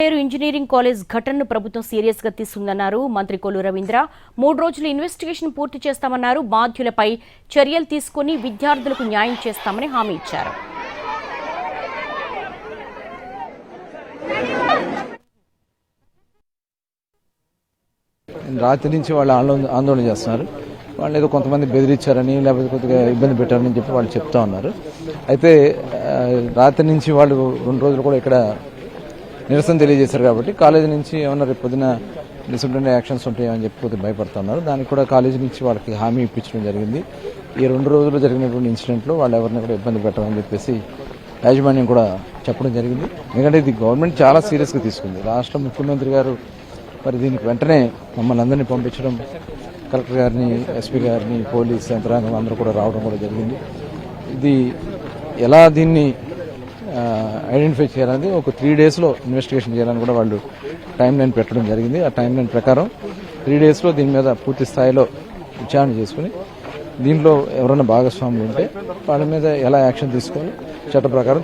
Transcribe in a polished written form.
Engineering college ఘటనను ప్రభుత్వం serious గా తీసుకుందన్నారు మంత్రి కొల్లు రవీంద్ర. 3 రోజులు ఇన్వెస్టిగేషన్ పూర్తి చేస్తామన్నారు. బాధ్యులపై చర్యలు తీసుకుని విద్యార్థులకు న్యాయం చేస్తామని హామీ ఇచ్చారు. రాత్రి నుంచి వాళ్ళు ఆందోళన చేస్తున్నారు. వాళ్ళు ఏదో కొంతమంది బెదిరించారని లేకపోతే కొద్దిగా ఇబ్బంది పెట్టారని చెప్పి వాళ్ళు చెప్తా ఉన్నారు. అయితే రాత్రి నుంచి వాళ్ళు 2 రోజులు కూడా ఇక్కడ నిరసన తెలియజేశారు కాబట్టి కాలేజీ నుంచి ఏమన్నా రేపు పొద్దున డిసిప్లినరీ యాక్షన్స్ ఉంటాయని చెప్పి కొద్దిగా భయపడుతున్నారు. దానికి కూడా కాలేజీ నుంచి వాళ్ళకి హామీ ఇప్పించడం జరిగింది. ఈ 2 రోజులు జరిగినటువంటి ఇన్సిడెంట్లో వాళ్ళు ఎవరిని కూడా ఇబ్బంది పెట్టమని చెప్పేసి యాజమాన్యం కూడా చెప్పడం జరిగింది. ఎందుకంటే ఇది గవర్నమెంట్ చాలా సీరియస్గా తీసుకుంది. రాష్ట్ర ముఖ్యమంత్రి గారు మరి దీనికి వెంటనే మమ్మల్ని అందరినీ పంపించడం, కలెక్టర్ గారిని, ఎస్పీ గారిని, పోలీస్ యంత్రాంగం అందరూ కూడా రావడం కూడా జరిగింది. ఇది ఎలా దీన్ని ఐడెంటిఫై చేయాలని ఒక 3 డేస్లో ఇన్వెస్టిగేషన్ చేయాలని కూడా వాళ్ళు టైం లైన్ పెట్టడం జరిగింది. ఆ టైం లైన్ ప్రకారం 3 డేస్లో దీని మీద పూర్తి స్థాయిలో విచారణ చేసుకుని దీంట్లో ఎవరైనా భాగస్వాములు ఉంటే వాళ్ళ మీద ఎలా యాక్షన్ తీసుకోవాలి చట్ట ప్రకారం